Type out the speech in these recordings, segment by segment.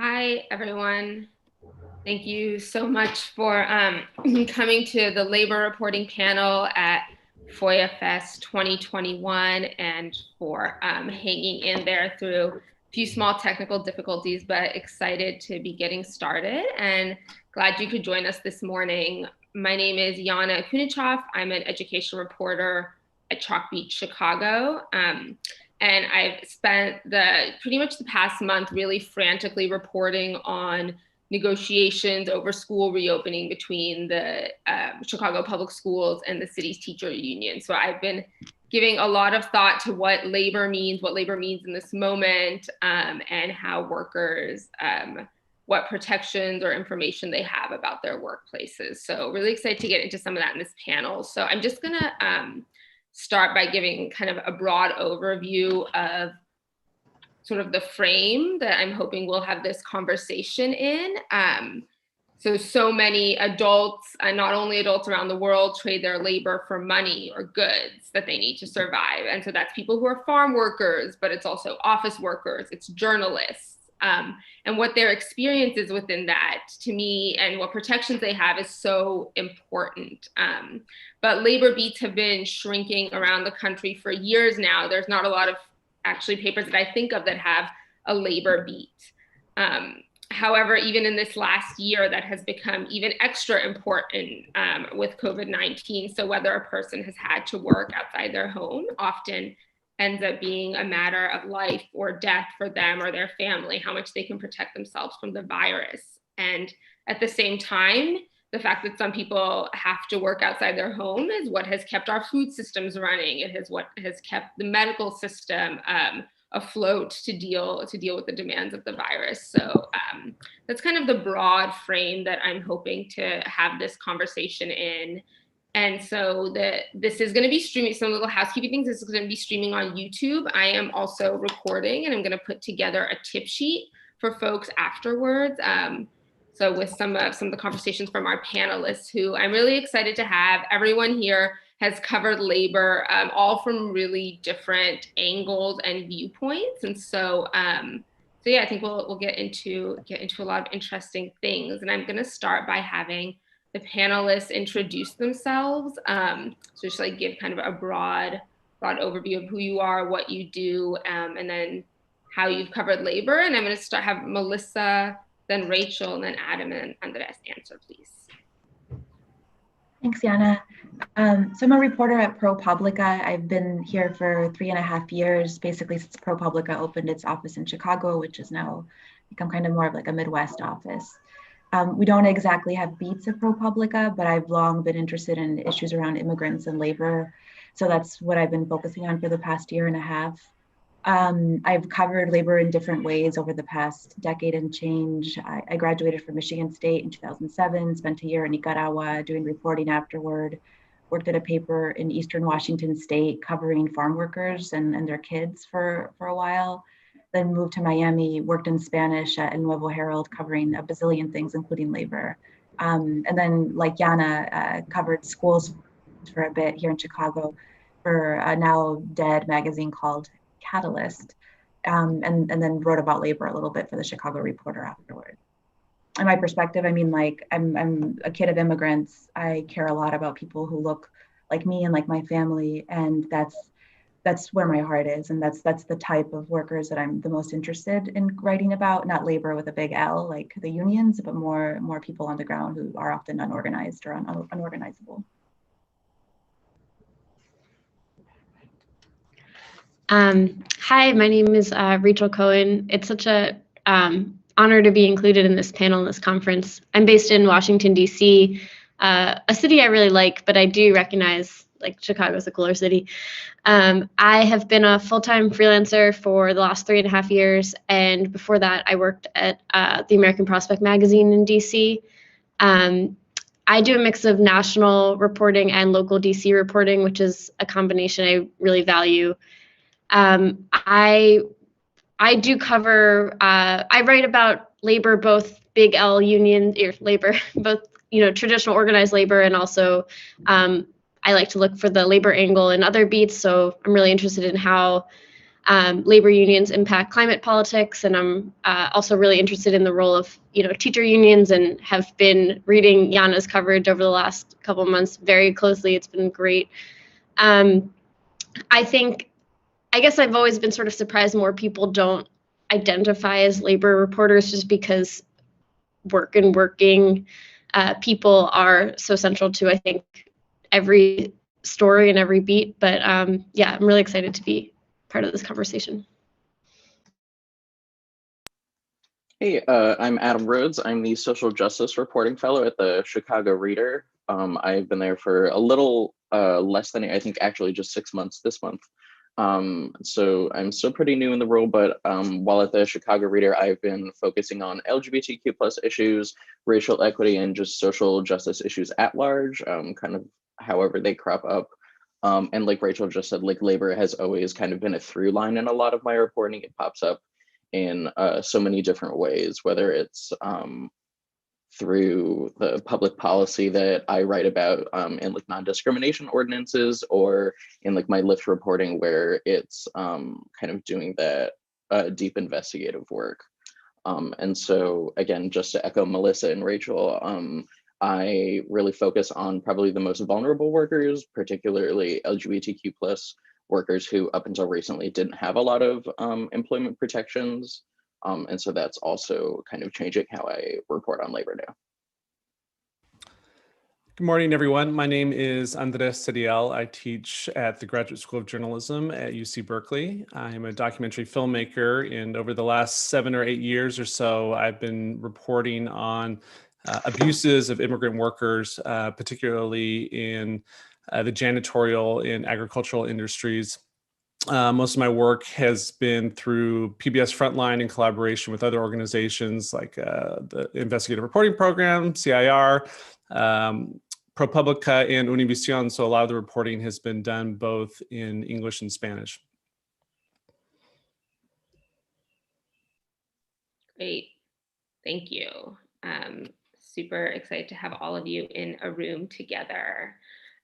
Hi, everyone. Thank you so much for coming to the labor reporting panel at FOIA Fest 2021 and for hanging in there through a few small technical difficulties, but excited to be getting started and glad you could join us this morning. My name is Yana Kunichov. I'm an education reporter at Chalk Beach, Chicago. And I've spent pretty much the past month really frantically reporting on negotiations over school reopening between the Chicago Public Schools and the city's teacher union. So I've been giving a lot of thought to what labor means in this moment, and how workers, what protections or information they have about their workplaces. So really excited to get into some of that in this panel. So I'm just gonna start by giving kind of a broad overview of sort of the frame that I'm hoping we'll have this conversation in. So many adults, and not only adults around the world, trade their labor for money or goods that they need to survive. And so that's people who are farm workers, but it's also office workers, it's journalists. And what their experience is within that, to me, and what protections they have is so important. But labor beats have been shrinking around the country for years now. There's not a lot of actually papers that I think of that have a labor beat. However, even in this last year, that has become even extra important with COVID-19. So whether a person has had to work outside their home often ends up being a matter of life or death for them or their family, how much they can protect themselves from the virus. And at the same time, the fact that some people have to work outside their home is what has kept our food systems running. It is what has kept the medical system afloat to deal with the demands of the virus. So that's kind of the broad frame that I'm hoping to have this conversation in. And so this is going to be streaming, some little housekeeping things. This is going to be streaming on YouTube. I am also recording, and I'm going to put together a tip sheet for folks afterwards. So with some of the conversations from our panelists, who I'm really excited to have. Everyone here has covered labor, all from really different angles and viewpoints. And so yeah, I think we'll get into a lot of interesting things. And I'm going to start by having the panelists introduce themselves. So just like give kind of a broad overview of who you are, what you do, and then how you've covered labor. And I'm going to have Melissa, then Rachel, and then Adam and Andres answer, please. Thanks, Yana. So I'm a reporter at ProPublica. I've been here for 3.5 years, basically since ProPublica opened its office in Chicago, which has now become kind of more of like a Midwest office. We don't exactly have beats at ProPublica, but I've long been interested in issues around immigrants and labor. So that's what I've been focusing on for the past 1.5 years. I've covered labor in different ways over the past decade and change. I graduated from Michigan State in 2007, spent a year in Nicaragua doing reporting afterward, worked at a paper in Eastern Washington State covering farm workers and their kids for a while. Then moved to Miami, worked in Spanish at El Nuevo Herald, covering a bazillion things, including labor. And then, like Yana, covered schools for a bit here in Chicago for a now dead magazine called Catalyst, and then wrote about labor a little bit for the Chicago Reporter afterward. In my perspective, I mean, like I'm a kid of immigrants. I care a lot about people who look like me and like my family, and that's where my heart is, and that's the type of workers that I'm the most interested in writing about. Not labor with a big L, like the unions, but more people on the ground who are often unorganized or unorganizable. Hi, my name is Rachel Cohen. It's such a honor to be included in this panel, in this conference. I'm based in Washington, D.C., a city I really like, but I do recognize like Chicago's a cooler city. I have been a full-time freelancer for the last 3.5 years, and before that, I worked at the American Prospect magazine in DC. I do a mix of national reporting and local DC reporting, which is a combination I really value. I do cover. I write about labor, both big L union labor, both traditional organized labor, and also I like to look for the labor angle in other beats. So I'm really interested in how labor unions impact climate politics, and I'm also really interested in the role of teacher unions, and have been reading Jana's coverage over the last couple of months very closely. It's been great. I guess I've always been sort of surprised more people don't identify as labor reporters, just because work and working people are so central to, I think, every story and every beat. But yeah, I'm really excited to be part of this conversation. Hey, I'm Adam Rhodes. I'm the Social Justice Reporting Fellow at the Chicago Reader. I've been there for a little less than, I think, actually just 6 months this month. So I'm still pretty new in the role, but while at the Chicago Reader, I've been focusing on LGBTQ plus issues, racial equity, and just social justice issues at large, kind of however they crop up. And like Rachel just said, like labor has always kind of been a through line in a lot of my reporting. It pops up in so many different ways, whether it's through the public policy that I write about in like non-discrimination ordinances, or in like my Lyft reporting where it's kind of doing that deep investigative work. And so again, just to echo Melissa and Rachel, I really focus on probably the most vulnerable workers, particularly LGBTQ plus workers who up until recently didn't have a lot of employment protections. And so that's also kind of changing how I report on labor now. Good morning, everyone. My name is Andres Cediel. I teach at the Graduate School of Journalism at UC Berkeley. I'm a documentary filmmaker, and over the last 7 or 8 years or so, I've been reporting on abuses of immigrant workers, particularly in the janitorial and agricultural industries. Most of my work has been through PBS Frontline in collaboration with other organizations like the Investigative Reporting Program, CIR, ProPublica, and Univision. So a lot of the reporting has been done both in English and Spanish. Great, thank you. Super excited to have all of you in a room together.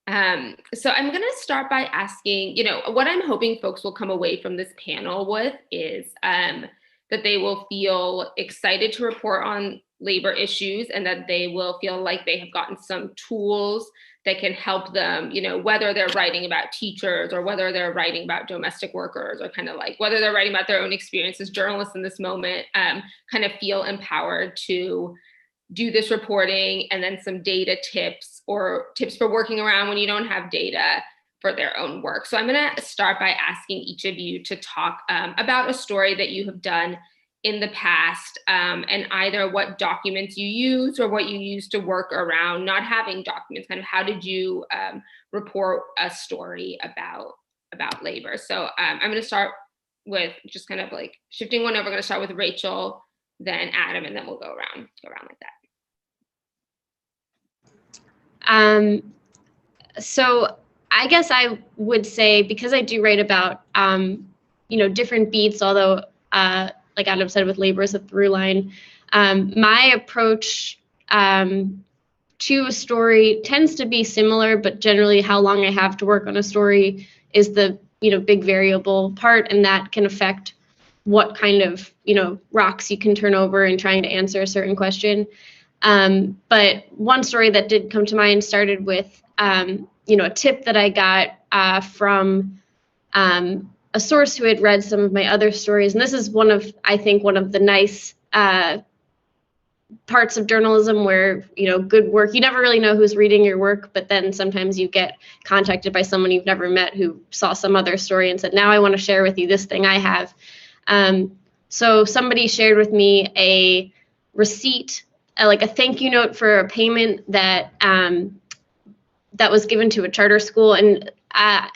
So I'm going to start by asking, what I'm hoping folks will come away from this panel with is that they will feel excited to report on labor issues, and that they will feel like they have gotten some tools that can help them, whether they're writing about teachers or whether they're writing about domestic workers, or kind of like whether they're writing about their own experience as journalists in this moment, kind of feel empowered to do this reporting, and then some data tips or tips for working around when you don't have data for their own work. So I'm going to start by asking each of you to talk about a story that you have done in the past, and either what documents you use or what you use to work around not having documents. Kind of how did you report a story about labor? So I'm going to start with just kind of like shifting one over. We're going to start with Rachel, then Adam, and then we'll go around like that. So I guess I would say, because I do write about, different beats, although like Adam said, with labor as a through line, my approach to a story tends to be similar, but generally how long I have to work on a story is the, big variable part, and that can affect what kind of, rocks you can turn over in trying to answer a certain question. But one story that did come to mind started with, a tip that I got from a source who had read some of my other stories. And this is one of the nice parts of journalism where, good work, you never really know who's reading your work, but then sometimes you get contacted by someone you've never met who saw some other story and said, now I want to share with you this thing I have. So somebody shared with me a receipt, like a thank you note for a payment that that was given to a charter school. And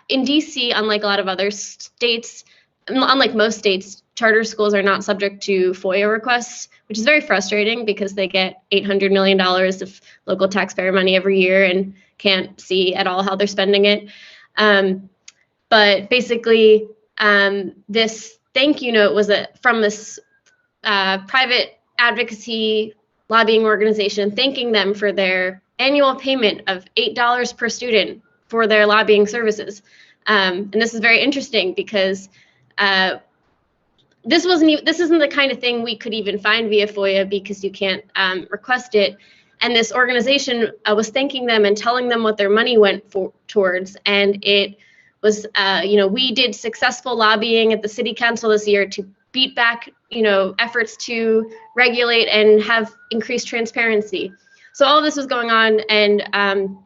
in DC, unlike a lot of other states, unlike most states, charter schools are not subject to FOIA requests, which is very frustrating because they get $800 million of local taxpayer money every year and can't see at all how they're spending it. But basically, this thank you note was from this private advocacy lobbying organization, thanking them for their annual payment of $8 per student for their lobbying services. And this is very interesting because this isn't the kind of thing we could even find via FOIA because you can't request it. And this organization was thanking them and telling them what their money went towards. And it was, we did successful lobbying at the city council this year to beat back, efforts to regulate and have increased transparency. So all of this was going on, and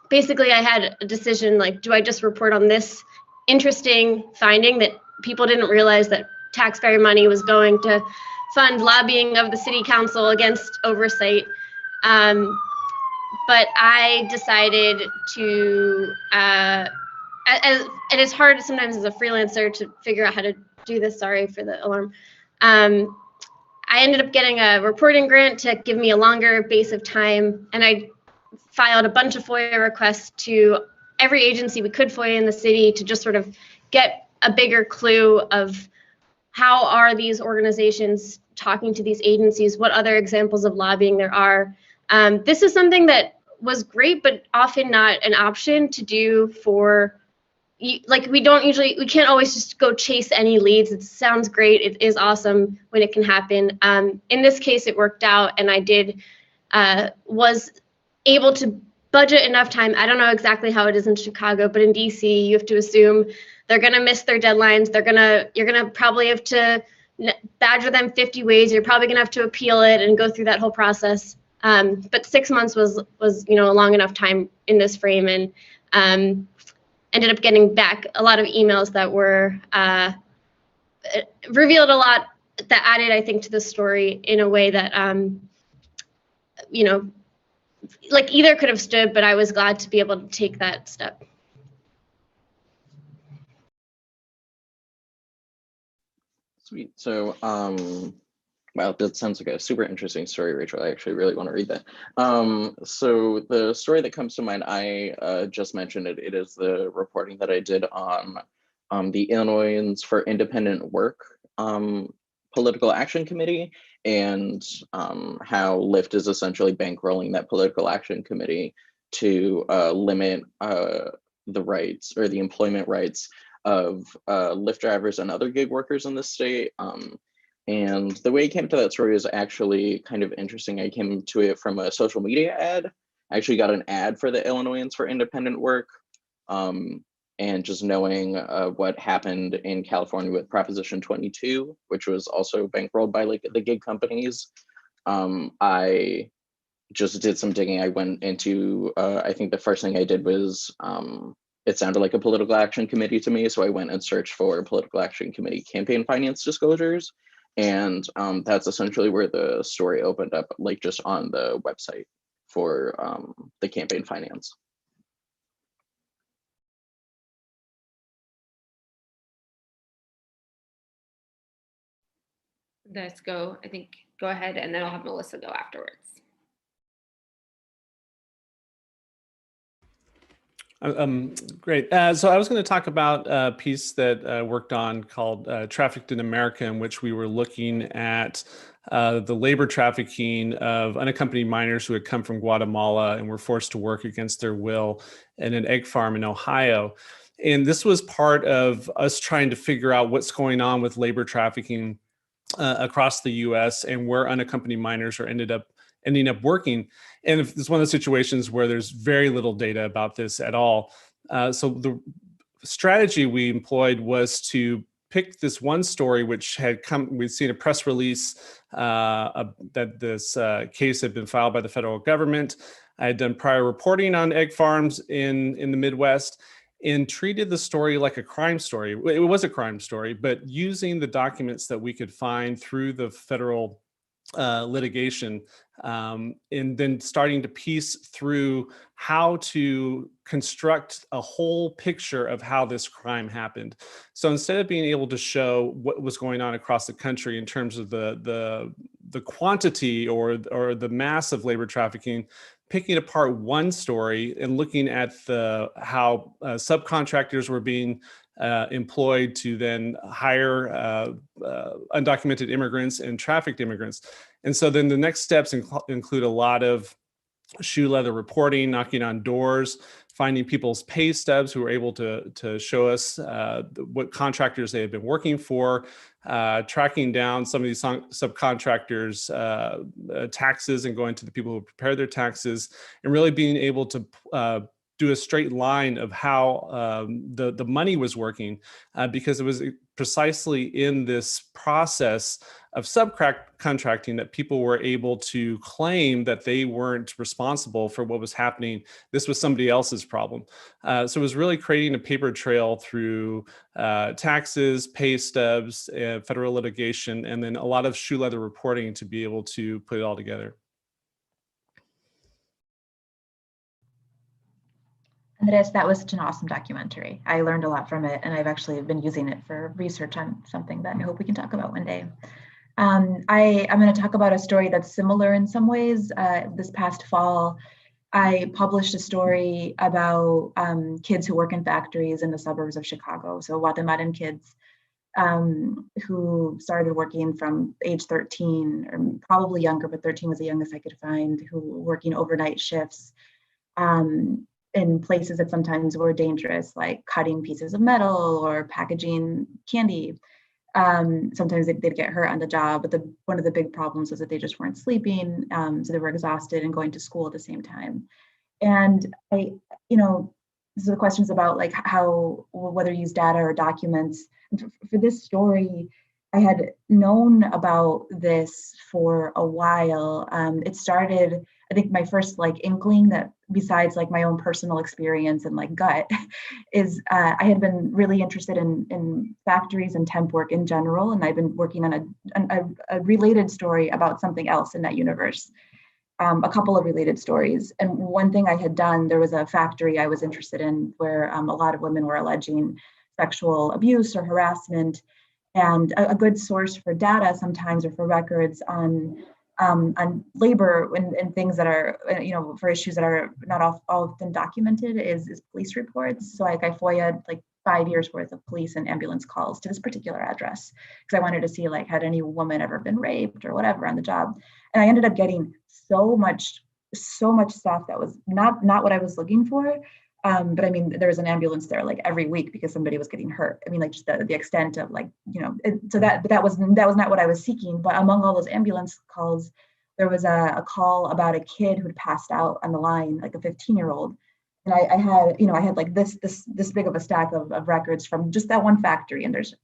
basically I had a decision, like, do I just report on this interesting finding that people didn't realize that taxpayer money was going to fund lobbying of the city council against oversight? But I decided to, and it's hard sometimes as a freelancer to figure out how to do this, sorry for the alarm. I ended up getting a reporting grant to give me a longer base of time, and I filed a bunch of FOIA requests to every agency we could FOIA in the city to just sort of get a bigger clue of how are these organizations talking to these agencies, what other examples of lobbying there are. This is something that was great, but often not an option to do for, like, we can't always just go chase any leads. It sounds great, it is awesome when it can happen. In this case, it worked out, and I was able to budget enough time. I don't know exactly how it is in Chicago, but in DC, you have to assume they're gonna miss their deadlines. You're gonna probably have to badger them 50 ways. You're probably gonna have to appeal it and go through that whole process. But 6 months was a long enough time in this frame, and ended up getting back a lot of emails that were revealed a lot, that added, I think, to the story in a way that like either could have stood, but I was glad to be able to take that step. Sweet. So, wow, that sounds like a super interesting story, Rachel. I actually really want to read that. So the story that comes to mind, I just mentioned it. It is the reporting that I did on the Illinoisans for Independent Work Political Action Committee, and how Lyft is essentially bankrolling that political action committee to limit the rights, or the employment rights, of Lyft drivers and other gig workers in the state. And the way I came to that story is actually kind of interesting. I came to it from a social media ad. I actually got an ad for the Illinoisans for Independent Work. And just knowing what happened in California with Proposition 22, which was also bankrolled by like the gig companies, I just did some digging. I went into, I think the first thing I did was, it sounded like a political action committee to me. So I went and searched for political action committee campaign finance disclosures. And that's essentially where the story opened up, like just on the website for the campaign finance. Let's go, I think, go ahead, and then I'll have Melissa go afterwards. Great. So I was going to talk about a piece that I worked on called Trafficked in America, in which we were looking at the labor trafficking of unaccompanied minors who had come from Guatemala and were forced to work against their will in an egg farm in Ohio. And this was part of us trying to figure out what's going on with labor trafficking across the US and where unaccompanied minors are ending up working. And it's one of those situations where there's very little data about this at all. So the strategy we employed was to pick this one story, which had come, we'd seen a press release that this case had been filed by the federal government. I had done prior reporting on egg farms in the Midwest, and treated the story like a crime story. It was a crime story, but using the documents that we could find through the federal litigation, and then starting to piece through how to construct a whole picture of how this crime happened. So instead of being able to show what was going on across the country in terms of the quantity or the mass of labor trafficking, picking apart one story and looking at how subcontractors were being employed to then hire undocumented immigrants and trafficked immigrants. And so then the next steps include a lot of shoe leather reporting, knocking on doors, finding people's pay stubs who were able to show us what contractors they had been working for, tracking down some of these subcontractors' taxes and going to the people who prepare their taxes, and really being able to do a straight line of how the money was working, because it was precisely in this process of subcontracting that people were able to claim that they weren't responsible for what was happening. This was somebody else's problem. So it was really creating a paper trail through taxes, pay stubs, federal litigation, and then a lot of shoe leather reporting to be able to put it all together. Andres, that was such an awesome documentary. I learned a lot from it, and I've actually been using it for research on something that I hope we can talk about one day. I'm going to talk about a story that's similar in some ways. This past fall, I published a story about kids who work in factories in the suburbs of Chicago. So Guatemalan kids who started working from age 13, or probably younger, but 13 was the youngest I could find, who were working overnight shifts in places that sometimes were dangerous, like cutting pieces of metal or packaging candy. Sometimes they'd get hurt on the job, but one of the big problems was that they just weren't sleeping, so they were exhausted and going to school at the same time. And so the questions about like whether you use data or documents. For this story, I had known about this for a while. It started, I think my first like inkling that, besides like my own personal experience and like gut, is I had been really interested in factories and temp work in general. And I've been working on a related story about something else in that universe. A couple of related stories. And one thing I had done, there was a factory I was interested in where a lot of women were alleging sexual abuse or harassment. And a good source for data sometimes, or for records on labor and things that are, for issues that are not often documented is police reports. So like I FOIA'd like 5 years worth of police and ambulance calls to this particular address, because I wanted to see like, had any woman ever been raped or whatever on the job. And I ended up getting so much stuff that was not what I was looking for. But I mean, there was an ambulance there like every week because somebody was getting hurt. I mean, like just the extent of like, so that was not what I was seeking. But among all those ambulance calls, there was a call about a kid who'd passed out on the line, like a 15-year-old. And I had like this big of a stack of records from just that one factory. And there's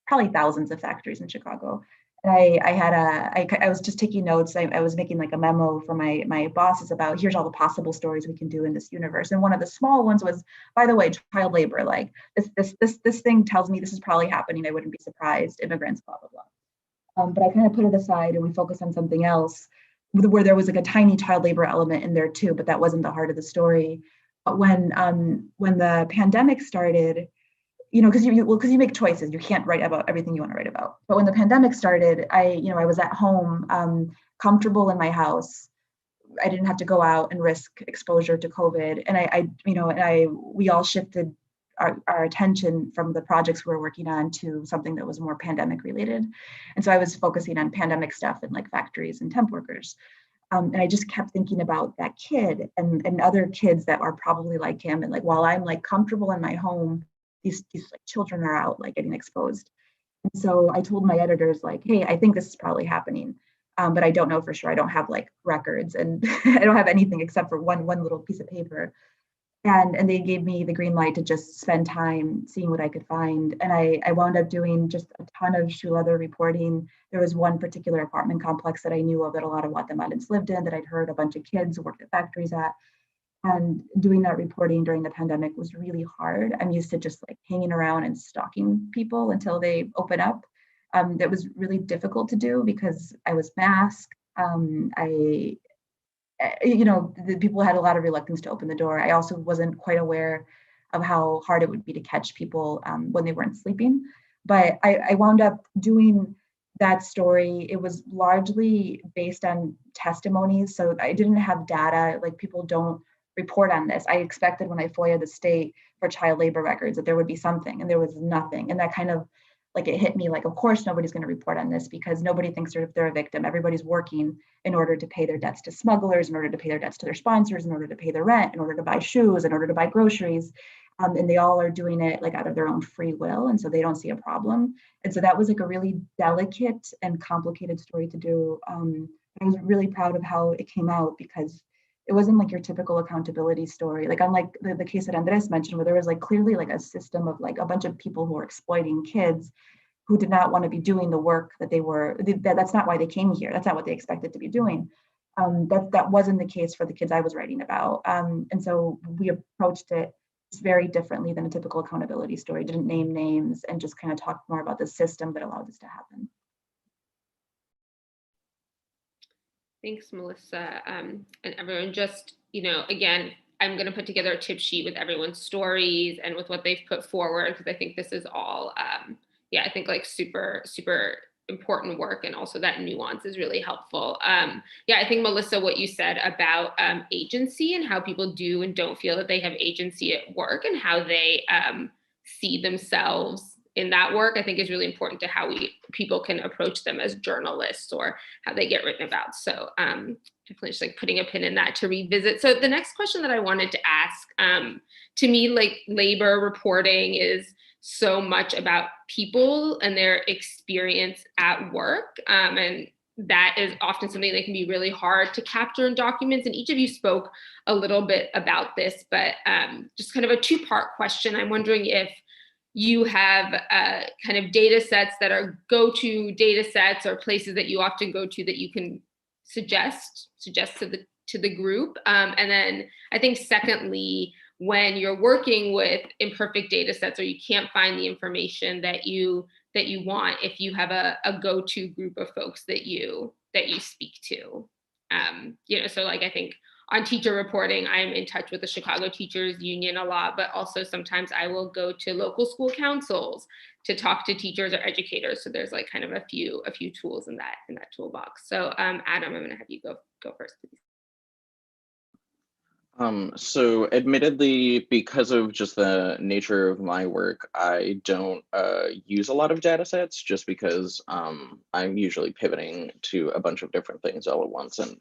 probably thousands of factories in Chicago. And I was just taking notes. I was making like a memo for my bosses about, here's all the possible stories we can do in this universe. And one of the small ones was, by the way, child labor. Like this thing tells me this is probably happening. I wouldn't be surprised. Immigrants, blah, blah, blah. But I kind of put it aside and we focused on something else where there was like a tiny child labor element in there too, but that wasn't the heart of the story. But when the pandemic started, because you make choices, you can't write about everything you want to write about. But when the pandemic started, I was at home, comfortable in my house. I didn't have to go out and risk exposure to COVID. And we all shifted our attention from the projects we were working on to something that was more pandemic related. And so I was focusing on pandemic stuff and like factories and temp workers. And I just kept thinking about that kid and other kids that are probably like him. And like, while I'm like comfortable in my home, these like children are out like getting exposed. And so I told my editors like, hey, I think this is probably happening, but I don't know for sure. I don't have like records and I don't have anything except for one little piece of paper. And they gave me the green light to just spend time seeing what I could find. And I wound up doing just a ton of shoe leather reporting. There was one particular apartment complex that I knew of that a lot of Guatemalans lived in, that I'd heard a bunch of kids worked at factories at. And doing that reporting during the pandemic was really hard. I'm used to just like hanging around and stalking people until they open up. That was really difficult to do because I was masked. The people had a lot of reluctance to open the door. I also wasn't quite aware of how hard it would be to catch people when they weren't sleeping. But I wound up doing that story. It was largely based on testimonies. So I didn't have data, like people don't report on this. I expected when I FOIA the state for child labor records that there would be something, and there was nothing. And that kind of like it hit me like, of course, nobody's going to report on this because nobody thinks they're a victim. Everybody's working in order to pay their debts to smugglers, in order to pay their debts to their sponsors, in order to pay their rent, in order to buy shoes, in order to buy groceries. And they all are doing it like out of their own free will. And so they don't see a problem. And so that was like a really delicate and complicated story to do. I was really proud of how it came out because it wasn't like your typical accountability story. Like unlike the case that Andres mentioned, where there was like clearly like a system of like a bunch of people who were exploiting kids who did not want to be doing the work that they were, that's not why they came here. That's not what they expected to be doing. That wasn't the case for the kids I was writing about. And so we approached it very differently than a typical accountability story, didn't name names and just kind of talked more about the system that allowed this to happen. Thanks, Melissa. And everyone, just, again, I'm going to put together a tip sheet with everyone's stories and with what they've put forward, because I think this is all, I think like super, super important work. And also that nuance is really helpful. I think, Melissa, what you said about agency and how people do and don't feel that they have agency at work and how they see themselves in that work, I think is really important to how people can approach them as journalists or how they get written about. So definitely just like putting a pin in that to revisit. So the next question that I wanted to ask, to me, like labor reporting is so much about people and their experience at work. And that is often something that can be really hard to capture in documents. And each of you spoke a little bit about this, but just kind of a two-part question. I'm wondering if you have kind of data sets that are go-to data sets or places that you often go to that you can suggest to the group. And then I think secondly, when you're working with imperfect data sets or you can't find the information that you want, if you have a go-to group of folks that you speak to. So like I think on teacher reporting, I'm in touch with the Chicago Teachers Union a lot, but also sometimes I will go to local school councils to talk to teachers or educators. So there's like kind of a few tools in that toolbox. So Adam, I'm going to have you go first, please. So admittedly, because of just the nature of my work, I don't use a lot of data sets just because I'm usually pivoting to a bunch of different things all at once. And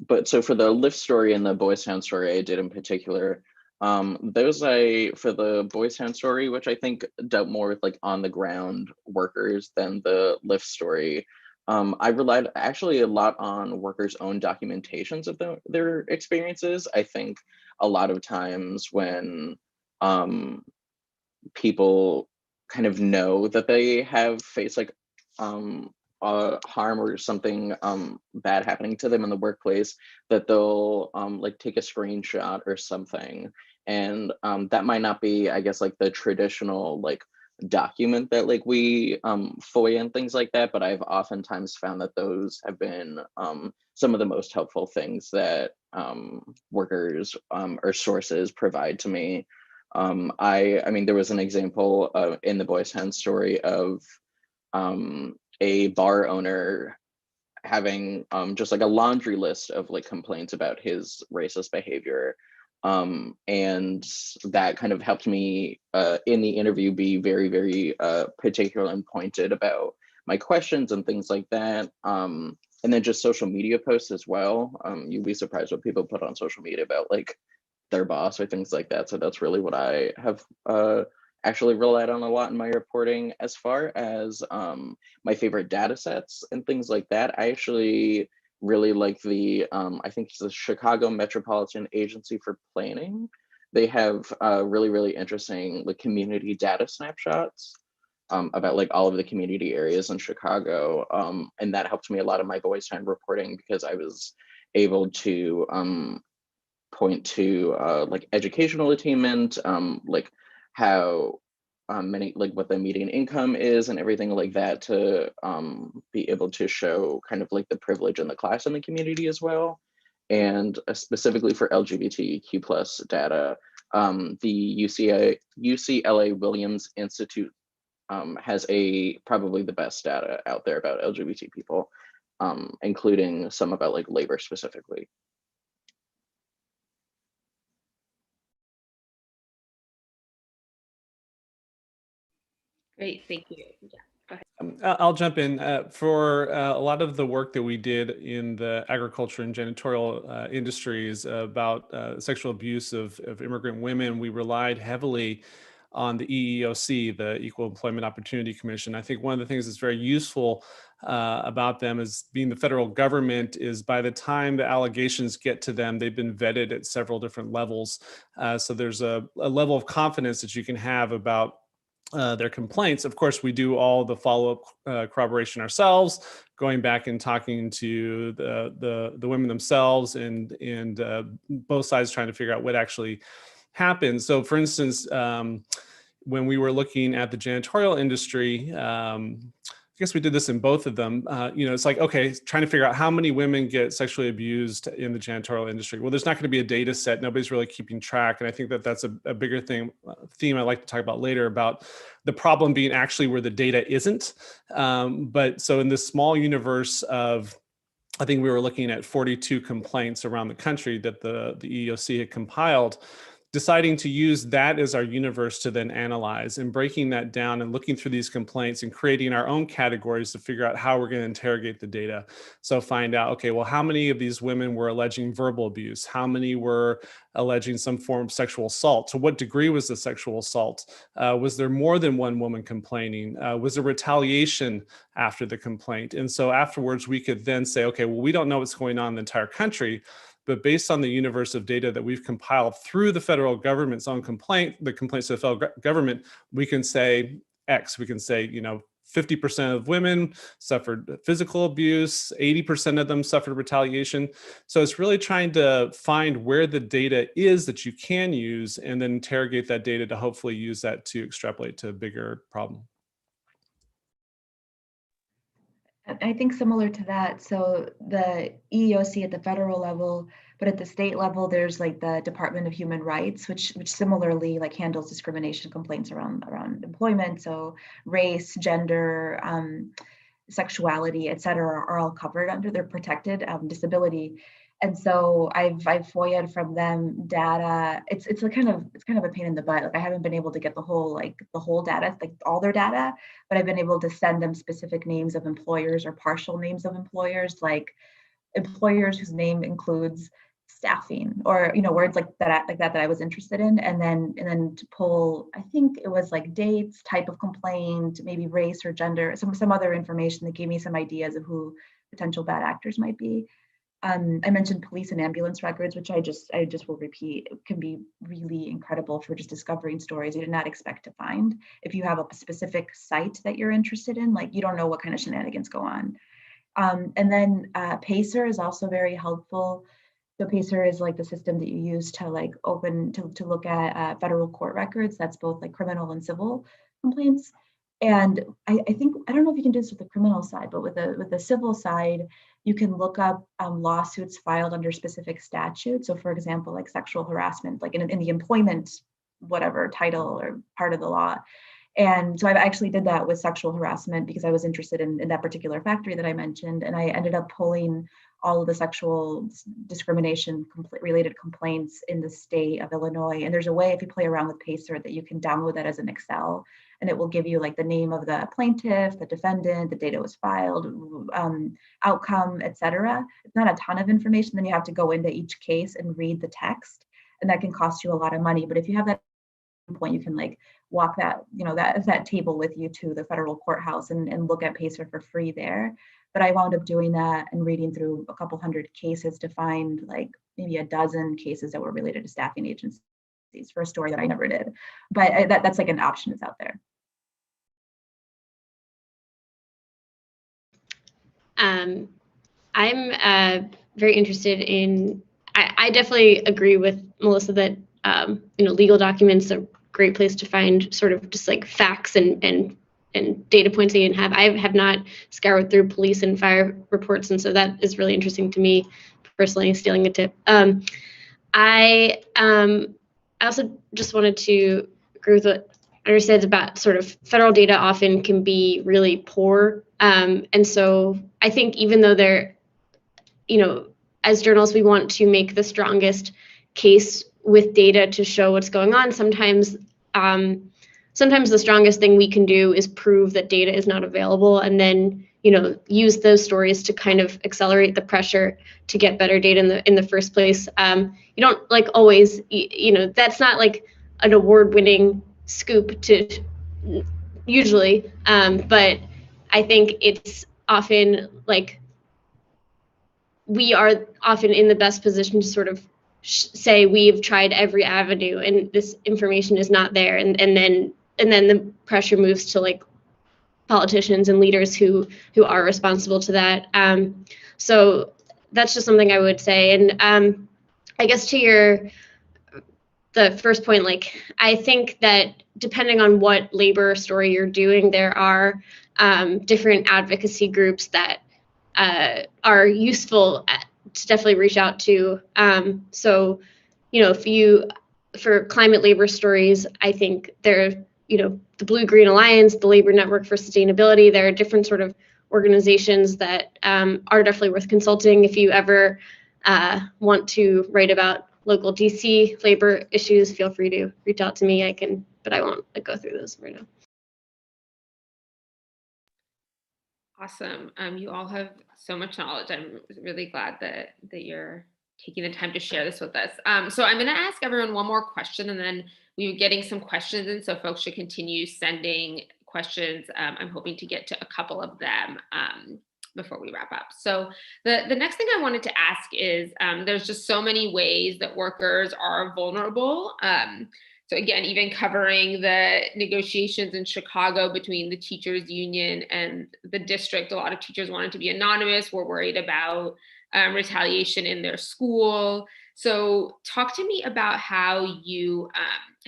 but so for the Lyft story and the Boys Town story I did in particular, for the Boys Town story, which I think dealt more with like on the ground workers than the Lyft story, I relied actually a lot on workers' own documentations of their experiences. I think a lot of times when people kind of know that they have faced like harm or something bad happening to them in the workplace, that they'll like take a screenshot or something, and that might not be, I guess, like the traditional like document that like we FOIA and things like that, but I've oftentimes found that those have been some of the most helpful things that workers or sources provide to me. I mean, there was an example in the Boys Town story of a bar owner having just like a laundry list of like complaints about his racist behavior. And that kind of helped me in the interview be very, very particular and pointed about my questions and things like that. And then just social media posts as well. You'd be surprised what people put on social media about like their boss or things like that. So that's really what I have actually relied on a lot in my reporting. As far as my favorite data sets and things like that, I actually really like the, I think it's the Chicago Metropolitan Agency for Planning. They have really, really interesting like community data snapshots about like all of the community areas in Chicago. And that helped me a lot in my Boys Town reporting because I was able to point to like educational attainment, like how many, like what the median income is and everything like that, to be able to show kind of like the privilege in the class and the community as well. And specifically for LGBTQ plus data, the UCLA Williams Institute has probably the best data out there about LGBT people, including some about like labor specifically. Great, thank you. Yeah. I'll jump in. For a lot of the work that we did in the agriculture and janitorial industries about sexual abuse of immigrant women, we relied heavily on the EEOC, the Equal Employment Opportunity Commission. I think one of the things that's very useful about them as being the federal government is by the time the allegations get to them, they've been vetted at several different levels. So there's a level of confidence that you can have about their complaints. Of course, we do all the follow-up corroboration ourselves, going back and talking to the women themselves and both sides trying to figure out what actually happened. So, for instance, when we were looking at the janitorial industry, I guess we did this in both of them. It's like, okay, trying to figure out how many women get sexually abused in the janitorial industry. Well, there's not going to be a data set. Nobody's really keeping track. And I think that that's a bigger theme I'd like to talk about later, about the problem being actually where the data isn't. But so in this small universe of, I think we were looking at 42 complaints around the country that the EEOC had compiled, deciding to use that as our universe to then analyze and breaking that down and looking through these complaints and creating our own categories to figure out how we're going to interrogate the data. So find out, okay, well, how many of these women were alleging verbal abuse? How many were alleging some form of sexual assault? To what degree was the sexual assault? Was there more than one woman complaining? Was there retaliation after the complaint? And so afterwards, we could then say, okay, well, we don't know what's going on in the entire country, but based on the universe of data that we've compiled through the federal government's own the complaints of the federal government, we can say X. We can say, 50% of women suffered physical abuse, 80% of them suffered retaliation. So it's really trying to find where the data is that you can use and then interrogate that data to hopefully use that to extrapolate to a bigger problem. I think similar to that, so the EEOC at the federal level, but at the state level, there's like the Department of Human Rights, which similarly like handles discrimination complaints around employment. So race, gender, sexuality, et cetera, are all covered under their protected disability. And so I've FOIA'd from them data. It's kind of a pain in the butt. Like I haven't been able to get the whole data, like all their data, but I've been able to send them specific names of employers or partial names of employers, like employers whose name includes staffing or words like that I was interested in, and then to pull, I think it was like dates, type of complaint, maybe race or gender, some other information that gave me some ideas of who potential bad actors might be. I mentioned police and ambulance records, which I just will repeat, it can be really incredible for just discovering stories you did not expect to find. If you have a specific site that you're interested in, like you don't know what kind of shenanigans go on. And then PACER is also very helpful. So PACER is like the system that you use to like to look at federal court records. That's both like criminal and civil complaints. And I think, I don't know if you can do this with the criminal side, but with the civil side, you can look up lawsuits filed under specific statutes. So for example, like sexual harassment, like in the employment, whatever title or part of the law. And so I actually did that with sexual harassment because I was interested in that particular factory that I mentioned. And I ended up pulling all of the sexual discrimination related complaints in the state of Illinois. And there's a way, if you play around with PACER, that you can download that as an Excel, and it will give you like the name of the plaintiff, the defendant, the date it was filed, outcome, etc. It's not a ton of information. Then you have to go into each case and read the text, and that can cost you a lot of money. But if you have that point, you can like walk that table with you to the federal courthouse and look at PACER for free there. But I wound up doing that and reading through a couple hundred cases to find like maybe a dozen cases that were related to staffing agencies for a story that I never did. But that's like an option that's out there. I'm very interested in, I definitely agree with Melissa that, legal documents are a great place to find sort of just like facts and data points that you can have. I have not scoured through police and fire reports, and so that is really interesting to me personally, stealing a tip. I also just wanted to agree with what Andrea said about sort of federal data often can be really poor. And so I think even though they're, as journalists, we want to make the strongest case with data to show what's going on. Sometimes sometimes the strongest thing we can do is prove that data is not available, and then, you know, use those stories to kind of accelerate the pressure to get better data in the first place. You don't like always, you know, that's not like an award-winning scoop to usually, but I think it's often like we are often in the best position to sort of say we've tried every avenue and this information is not there, and then the pressure moves to like politicians and leaders who are responsible to that. So that's just something I would say. And I guess to the first point, like I think that depending on what labor story you're doing, there are different advocacy groups that are useful to definitely reach out to. So, you know, for climate labor stories, I think there, you know, the Blue Green Alliance, the Labor Network for Sustainability, there are different sort of organizations that are definitely worth consulting. If you ever want to write about local DC labor issues, feel free to reach out to me. But I won't go through those right now. Awesome. You all have so much knowledge. I'm really glad that you're taking the time to share this with us. So I'm going to ask everyone one more question, and then we were getting some questions in, so folks should continue sending questions. I'm hoping to get to a couple of them before we wrap up. So the next thing I wanted to ask is, there's just so many ways that workers are vulnerable. So again, even covering the negotiations in Chicago between the teachers union and the district, a lot of teachers wanted to be anonymous, were worried about retaliation in their school. So talk to me about how you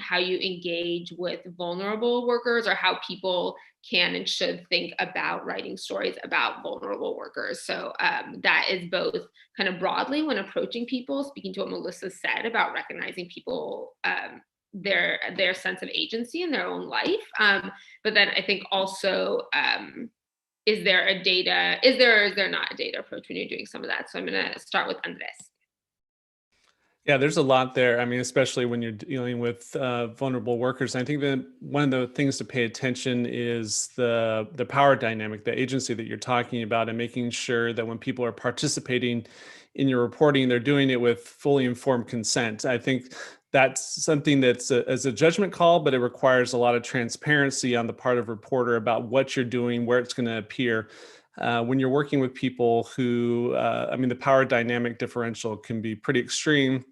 engage with vulnerable workers, or how people can and should think about writing stories about vulnerable workers. So that is both kind of broadly when approaching people, speaking to what Melissa said about recognizing people, their sense of agency in their own life. But then I think also, is there a data, is there or is there not a data approach when you're doing some of that? So I'm going to start with Andres. Yeah, there's a lot there. I mean, especially when you're dealing with vulnerable workers. I think that one of the things to pay attention is the power dynamic, the agency that you're talking about, and making sure that when people are participating in your reporting, they're doing it with fully informed consent. I think that's something that's as a judgment call, but it requires a lot of transparency on the part of a reporter about what you're doing, where it's going to appear. When you're working with people who, I mean, the power dynamic differential can be pretty extreme,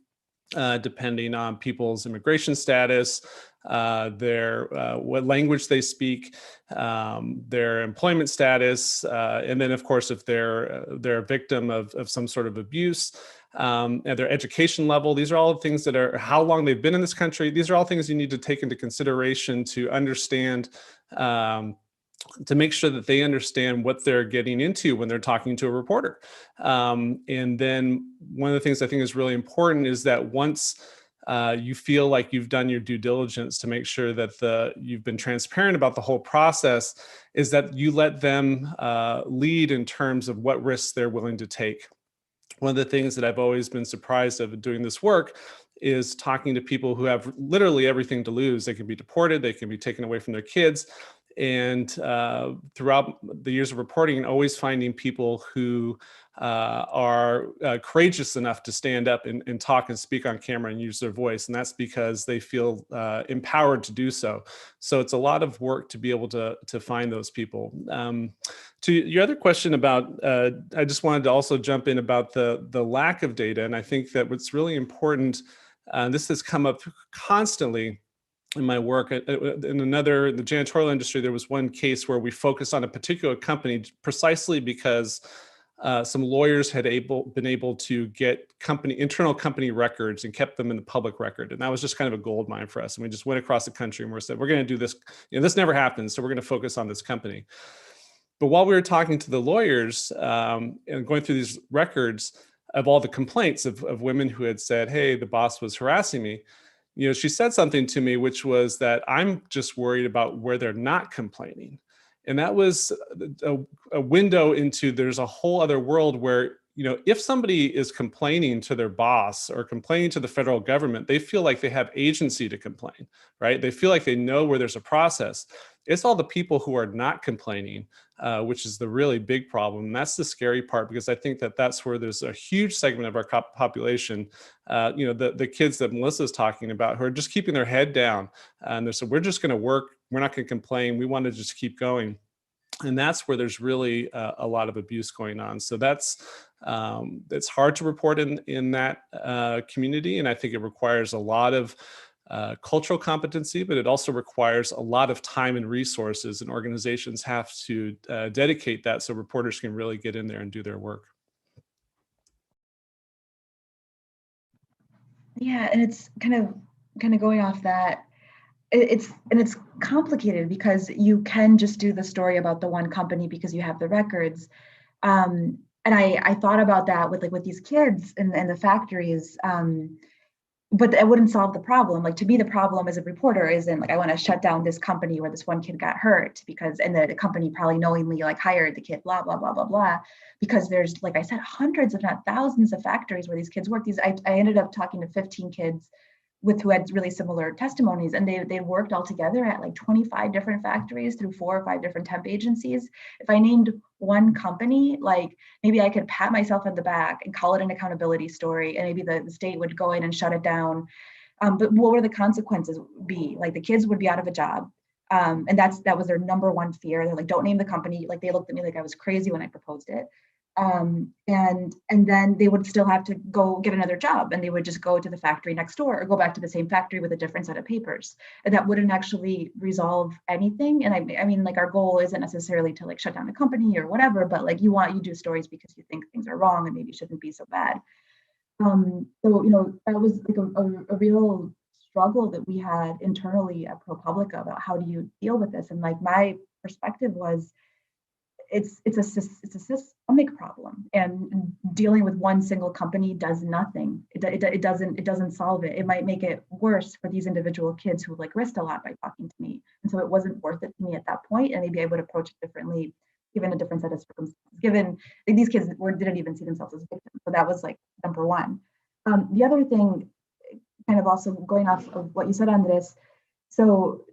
depending on people's immigration status, what language they speak, their employment status, and then of course if they're a victim of some sort of abuse, and their education level. These are all things that are how long they've been in this country. These are all things you need to take into consideration to understand, to make sure that they understand what they're getting into when they're talking to a reporter. And then one of the things I think is really important is that once you feel like you've done your due diligence to make sure that you've been transparent about the whole process, is that you let them lead in terms of what risks they're willing to take. One of the things that I've always been surprised of doing this work is talking to people who have literally everything to lose. They can be deported, they can be taken away from their kids. And throughout the years of reporting, always finding people who are courageous enough to stand up and talk and speak on camera and use their voice. And that's because they feel empowered to do so. So it's a lot of work to be able to find those people. To your other question about, I just wanted to also jump in about the lack of data. And I think that what's really important, this has come up constantly in my work. In the janitorial industry, there was one case where we focused on a particular company precisely because some lawyers had been able to get internal company records and kept them in the public record. And that was just kind of a gold mine for us. And we just went across the country and we said, we're going to do this. This never happens, so we're going to focus on this company. But while we were talking to the lawyers and going through these records of all the complaints of women who had said, hey, the boss was harassing me, she said something to me, which was that I'm just worried about where they're not complaining. And that was a window into there's a whole other world where if somebody is complaining to their boss or complaining to the federal government, they feel like they have agency to complain, right? They feel like they know where there's a process. It's all the people who are not complaining, which is the really big problem. And that's the scary part, because I think that that's where there's a huge segment of our population, the kids that Melissa's talking about, who are just keeping their head down. And they said, we're just going to work. We're not going to complain. We want to just keep going. And that's where there's really a lot of abuse going on. So it's hard to report in that community. And I think it requires a lot of cultural competency, but it also requires a lot of time and resources, and organizations have to dedicate that so reporters can really get in there and do their work. Yeah, and it's kind of going off that. It's complicated because you can just do the story about the one company because you have the records. And I thought about that with these kids in the factories, but it wouldn't solve the problem. Like, to me, the problem as a reporter isn't like, I want to shut down this company where this one kid got hurt and the company probably knowingly hired the kid, blah, blah, blah, blah, blah. Because there's, like I said, hundreds, if not thousands of factories where these kids work. I ended up talking to 15 kids who had really similar testimonies, and they worked all together at 25 different factories through 4 or 5 different temp agencies. If I named one company, maybe I could pat myself on the back and call it an accountability story, and maybe the state would go in and shut it down. But what would the consequences be? The kids would be out of a job. And that was their number one fear. They're like, don't name the company. They looked at me like I was crazy when I proposed it. And then they would still have to go get another job, and they would just go to the factory next door or go back to the same factory with a different set of papers. And that wouldn't actually resolve anything. And I mean, our goal isn't necessarily to shut down the company or whatever, but you do stories because you think things are wrong and maybe shouldn't be so bad. So, that was a real struggle that we had internally at ProPublica about how do you deal with this. And my perspective was, it's a systemic problem, and dealing with one single company does nothing. It doesn't solve it. It might make it worse for these individual kids who risked a lot by talking to me. And so it wasn't worth it to me at that point. And maybe I would approach it differently, given a different set of circumstances, given these kids didn't even see themselves as victims. So that was number one. The other thing, kind of also going off of what you said, Andres, so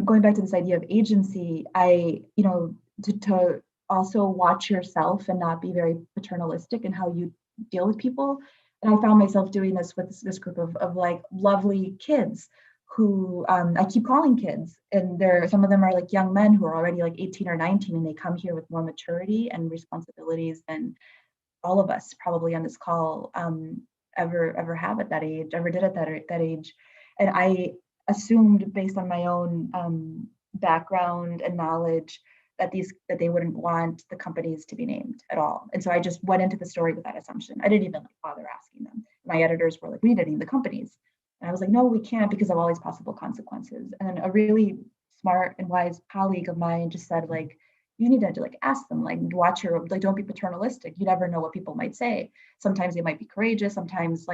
going back to this idea of agency, to also watch yourself and not be very paternalistic in how you deal with people. And I found myself doing this with this group of lovely kids who I keep calling kids, and some of them are young men who are already 18 or 19, and they come here with more maturity and responsibilities than all of us probably on this call ever have at that age, ever did at that age. And I assumed, based on my own background and knowledge, that they wouldn't want the companies to be named at all. And so I just went into the story with that assumption. I didn't even bother asking them. My editors were like, we need to name the companies. And I was like, no, we can't, because of all these possible consequences. And then a really smart and wise colleague of mine just said, you need to ask them, watch don't be paternalistic. You never know what people might say. Sometimes they might be courageous. Sometimes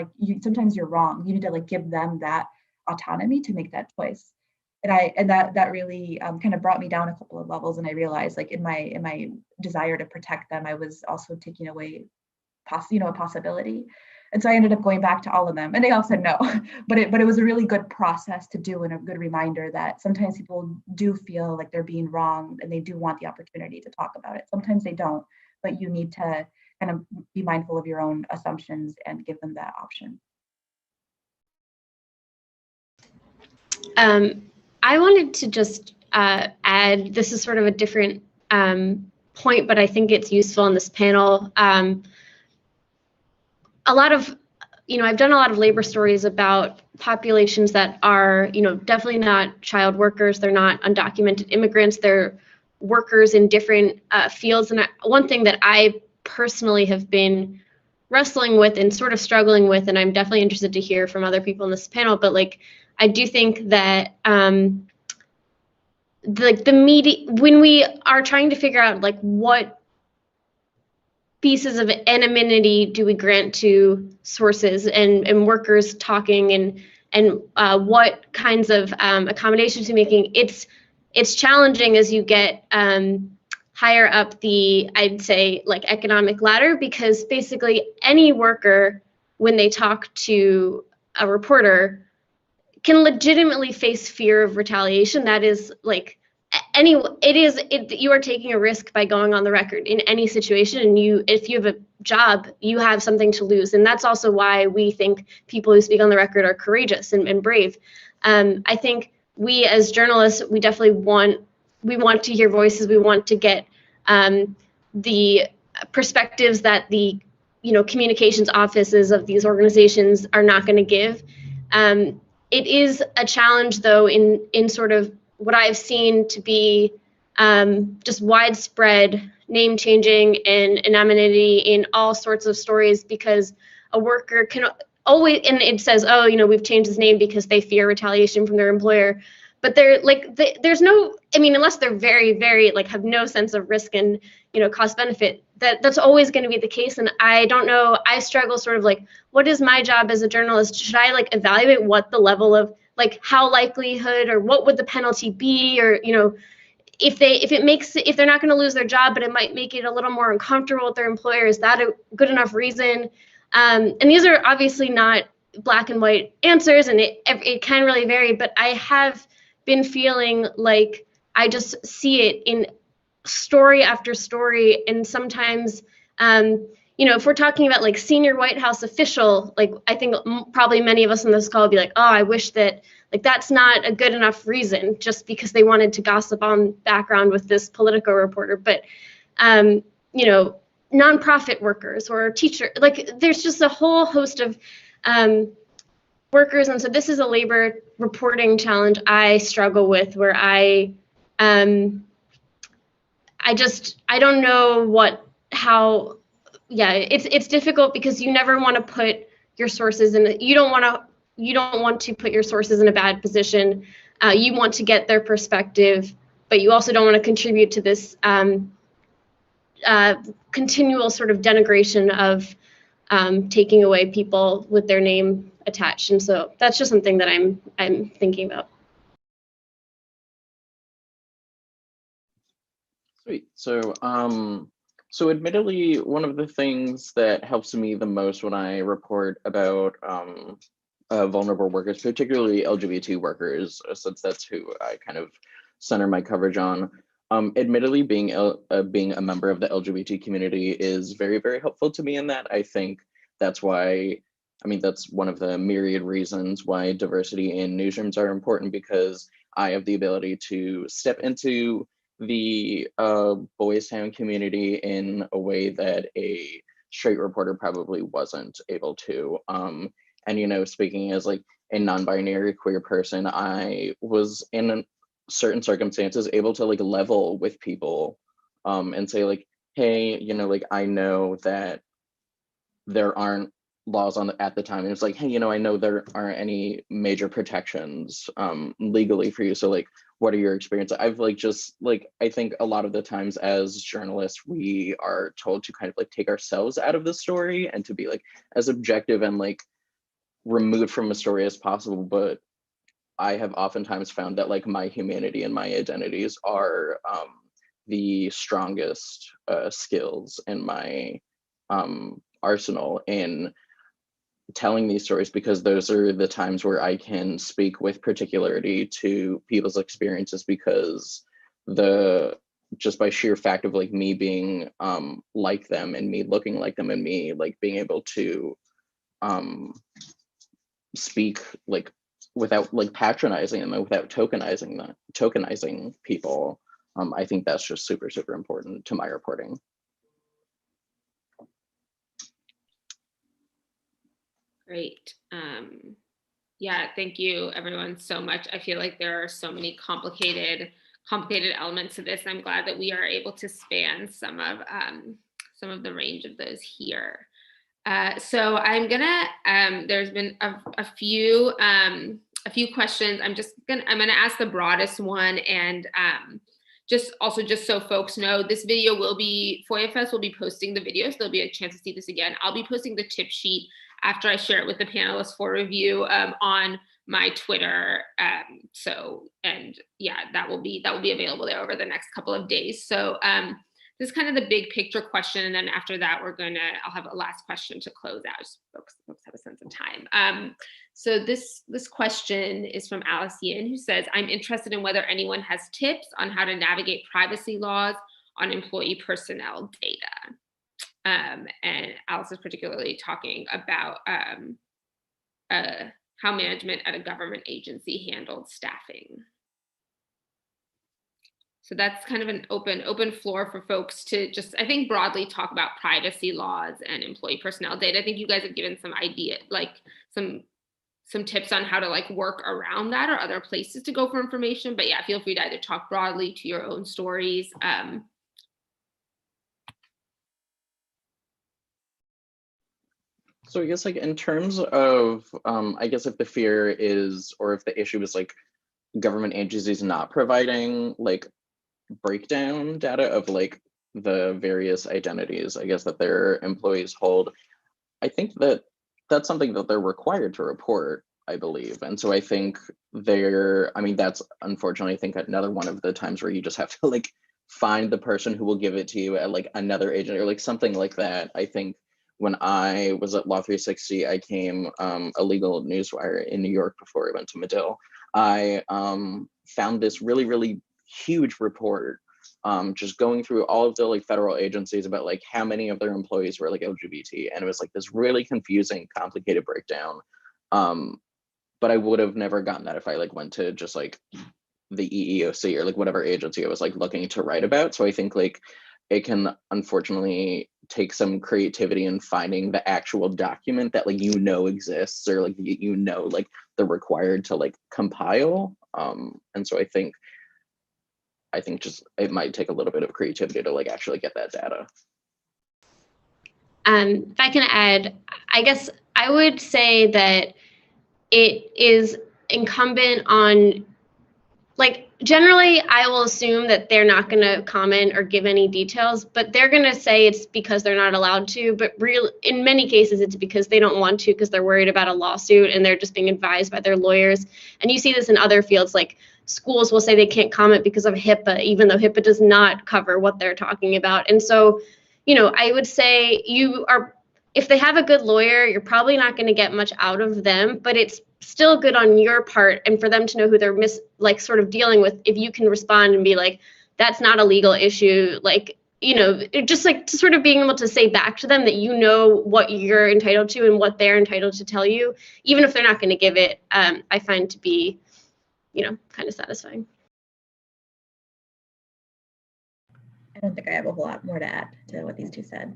sometimes you're wrong. You need to give them that autonomy to make that choice. And that really kind of brought me down a couple of levels. And I realized in my desire to protect them, I was also taking away a possibility. And so I ended up going back to all of them, and they all said no. But it was a really good process to do, and a good reminder that sometimes people do feel like they're being wronged, and they do want the opportunity to talk about it. Sometimes they don't, but you need to kind of be mindful of your own assumptions and give them that option. I wanted to just add, this is sort of a different point, but I think it's useful in this panel. I've done a lot of labor stories about populations that are, definitely not child workers. They're not undocumented immigrants. They're workers in different fields. And one thing that I personally have been wrestling with and sort of struggling with, and I'm definitely interested to hear from other people in this panel, but I do think that the media, when we are trying to figure out what pieces of anonymity do we grant to sources and workers talking, and what kinds of accommodations we're making, it's challenging as you get higher up the, I'd say, like economic ladder, because basically any worker, when they talk to a reporter, can legitimately face fear of retaliation. That is like you are taking a risk by going on the record in any situation, and if you have a job, you have something to lose. And that's also why we think people who speak on the record are courageous and brave. I think we as journalists, we definitely want to hear voices. We want to get the perspectives that the communications offices of these organizations are not going to give. It is a challenge, though, in sort of what I've seen to be just widespread name changing and anonymity in all sorts of stories, because a worker can always, and it says, oh, we've changed his name because they fear retaliation from their employer. But there's no, I mean, unless they're very, very have no sense of risk and cost benefit, that's always going to be the case. And I don't know, I struggle sort of what is my job as a journalist? Should I evaluate what the level of how likelihood, or what would the penalty be, or if they're not going to lose their job, but it might make it a little more uncomfortable with their employer, is that a good enough reason? And these are obviously not black and white answers, and it can really vary, but I have been feeling like I just see it in story after story. And sometimes if we're talking about senior White House official, I think probably many of us on this call would be like, oh, I wish that that's not a good enough reason, just because they wanted to gossip on background with this Politico reporter. But nonprofit workers or teacher, there's just a whole host of workers. And so this is a labor reporting challenge I struggle with, where I don't know it's difficult, because you never want to put your sources in, you don't want to put your sources in a bad position. You want to get their perspective, but you also don't want to contribute to this continual sort of denigration of taking away people with their name attached. And so that's just something that I'm thinking about. Sweet. So admittedly, one of the things that helps me the most when I report about vulnerable workers, particularly LGBT workers, since that's who I kind of center my coverage on, admittedly, being a member of the LGBT community is very, very helpful to me in that. I think that's why, that's one of the myriad reasons why diversity in newsrooms are important, because I have the ability to step into the Boys Town community in a way that a straight reporter probably wasn't able to. And speaking as a non-binary queer person, I was in certain circumstances able to level with people and say hey, I know that there aren't laws at the time, and it's hey, I know there aren't any major protections legally for you, so what are your experiences? I've I think a lot of the times as journalists, we are told to kind of take ourselves out of the story and to be as objective and removed from a story as possible. But I have oftentimes found that my humanity and my identities are the strongest skills in my arsenal in telling these stories, because those are the times where I can speak with particularity to people's experiences, because just by sheer fact of me being like them, and me looking like them, and me being able to speak without patronizing them and without tokenizing people, I think that's just super, super important to my reporting. Great. Yeah, thank you everyone so much. I feel like there are so many complicated elements to this. I'm glad that we are able to span some of the range of those here. So I'm gonna, there's been a few questions. I'm gonna ask the broadest one, and just so folks know, this video will be, FOIA Fest will be posting the video, so there'll be a chance to see this again. I'll be posting the tip sheet after I share it with the panelists for review on my Twitter. And yeah, that will be available there over the next couple of days. So this is kind of the big picture question. And then after that, I'll have a last question to close out. Just folks have a sense of time. So this question is from Alice Yin, who says, I'm interested in whether anyone has tips on how to navigate privacy laws on employee personnel data. And Alice is particularly talking about how management at a government agency handled staffing. So that's kind of an open floor for folks to just, I think, broadly talk about privacy laws and employee personnel data. I think you guys have given some idea, like some tips on how to like work around that or other places to go for information. But yeah, feel free to either talk broadly to your own stories. So I guess like in terms of, I guess if the fear is, or if the issue is like government agencies not providing like breakdown data of like the various identities, I guess, that their employees hold, I think that that's something that they're required to report, I believe. And so I think that's unfortunately, I think another one of the times where you just have to like find the person who will give it to you at like another agent or like something like that. I think when I was at Law 360, I came a legal newswire in New York before I went to Medill. I found this really, really huge report just going through all of the like federal agencies about like how many of their employees were like LGBT, and it was like this really confusing, complicated breakdown. But I would have never gotten that if I like went to just like the EEOC or like whatever agency I was like looking to write about. So I think like it can unfortunately take some creativity in finding the actual document that like exists or like like they're required to like compile. And so I think just it might take a little bit of creativity to like actually get that data. If I can add, I guess I would say that it is incumbent on, like, generally I will assume that they're not going to comment or give any details, but they're going to say it's because they're not allowed to. But in many cases, it's because they don't want to, because they're worried about a lawsuit and they're just being advised by their lawyers. And you see this in other fields, like schools will say they can't comment because of HIPAA, even though HIPAA does not cover what they're talking about. And so, I would say if they have a good lawyer, you're probably not going to get much out of them, but it's still good on your part and for them to know who they're sort of dealing with. If you can respond and be like, that's not a legal issue, like, just like to sort of being able to say back to them that what you're entitled to and what they're entitled to tell you, even if they're not going to give it, I find to be, kind of satisfying. I don't think I have a whole lot more to add to what these two said.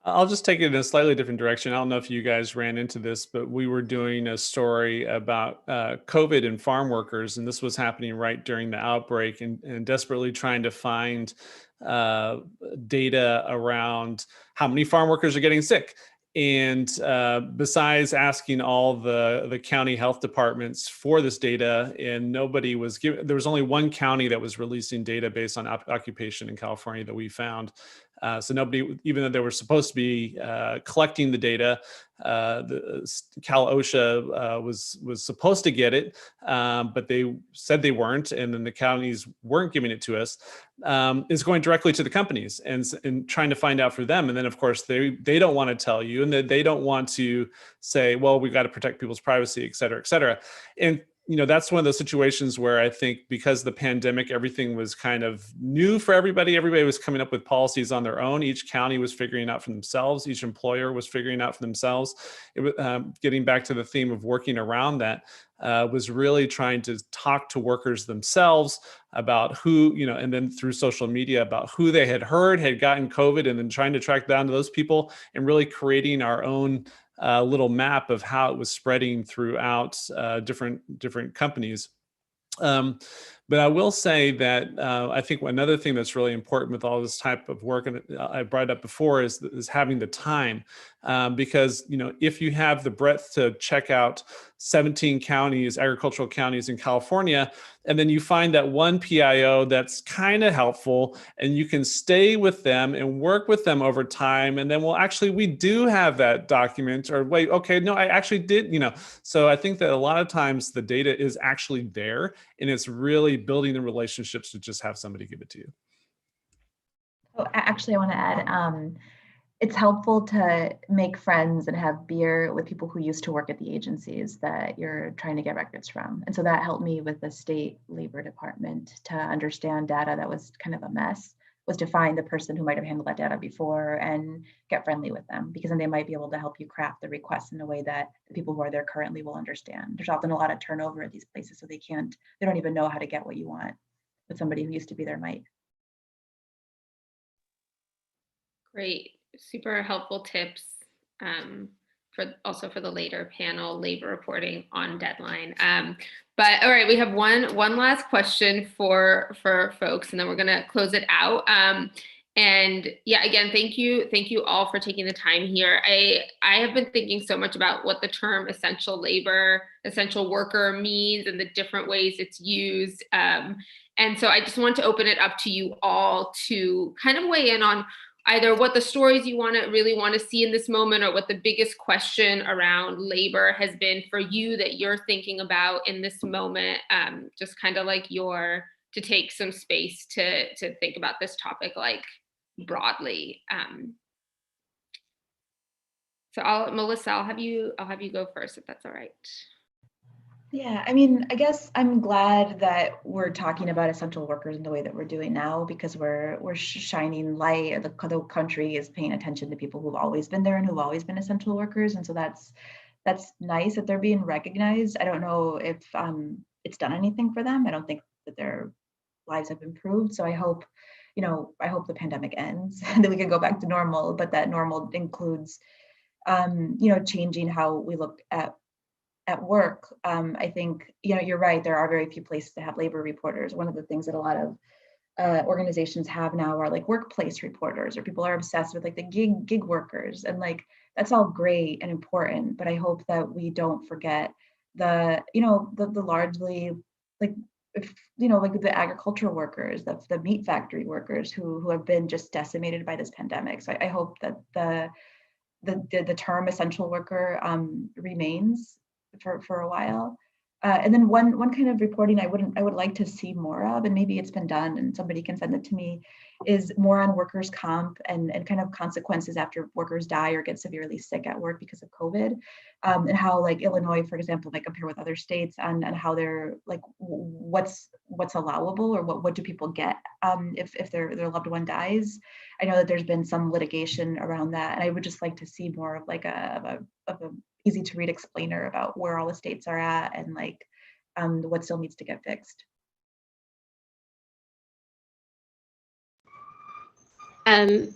I'll just take it in a slightly different direction. I don't know if you guys ran into this, but we were doing a story about COVID and farm workers, and this was happening right during the outbreak, and desperately trying to find data around how many farm workers are getting sick. And besides asking all the county health departments for this data, and nobody was given, there was only one county that was releasing data based on occupation in California that we found. So nobody, even though they were supposed to be collecting the data, the Cal OSHA was supposed to get it, but they said they weren't, and then the counties weren't giving it to us. Is going directly to the companies and trying to find out for them. And then of course they don't want to tell you, and they don't want to say, well, we've got to protect people's privacy, et cetera, et cetera. And that's one of those situations where I think because the pandemic, everything was kind of new for everybody. Everybody was coming up with policies on their own. Each county was figuring out for themselves. Each employer was figuring out for themselves. It was getting back to the theme of working around that. Was really trying to talk to workers themselves about who, and then through social media about who they had heard had gotten COVID, and then trying to track down to those people and really creating our own little map of how it was spreading throughout different companies. But I will say that I think another thing that's really important with all this type of work, and I brought it up before, is having the time. Because if you have the breadth to check out 17 counties, agricultural counties in California, and then you find that one PIO that's kind of helpful, and you can stay with them and work with them over time, and then, well, actually, we do have that document, or wait, okay, no, I actually did, So I think that a lot of times the data is actually there, and it's really building the relationships to just have somebody give it to you. Oh, actually, I want to add, it's helpful to make friends and have beer with people who used to work at the agencies that you're trying to get records from. And so that helped me with the state labor department to understand data that was kind of a mess, was to find the person who might have handled that data before and get friendly with them, because then they might be able to help you craft the requests in a way that the people who are there currently will understand. There's often a lot of turnover at these places, so they don't even know how to get what you want, but somebody who used to be there might. Great, super helpful tips for the later panel, labor reporting on deadline. But all right, we have one last question for folks, and then we're gonna close it out. And yeah, again, thank you all for taking the time here. I have been thinking so much about what the term essential labor, essential worker means and the different ways it's used. And so I just want to open it up to you all to kind of weigh in on either what the stories you really want to see in this moment, or what the biggest question around labor has been for you that you're thinking about in this moment. Just kind of like to take some space to think about this topic like broadly. So Melissa, I'll have you go first if that's all right. Yeah, I mean, I guess I'm glad that we're talking about essential workers in the way that we're doing now, because we're shining light. The country is paying attention to people who've always been there and who've always been essential workers, and so that's nice that they're being recognized. I don't know if it's done anything for them. I don't think that their lives have improved. So I hope the pandemic ends and that we can go back to normal. But that normal includes, changing how we look at work. I think, you're right. There are very few places to have labor reporters. One of the things that a lot of organizations have now are like workplace reporters, or people are obsessed with like the gig workers, and like that's all great and important. But I hope that we don't forget the largely like like the agricultural workers, the meat factory workers who have been just decimated by this pandemic. So I hope that the term essential worker remains for a while. And then one kind of reporting I would like to see more of, and maybe it's been done and somebody can send it to me, is more on workers' comp and kind of consequences after workers die or get severely sick at work because of COVID, and how like Illinois, for example, might compare with other states and how they're like what's allowable, or what do people get if their loved one dies. I know that there's been some litigation around that, and I would just like to see more of like a easy to read explainer about where all the states are at and like what still needs to get fixed. I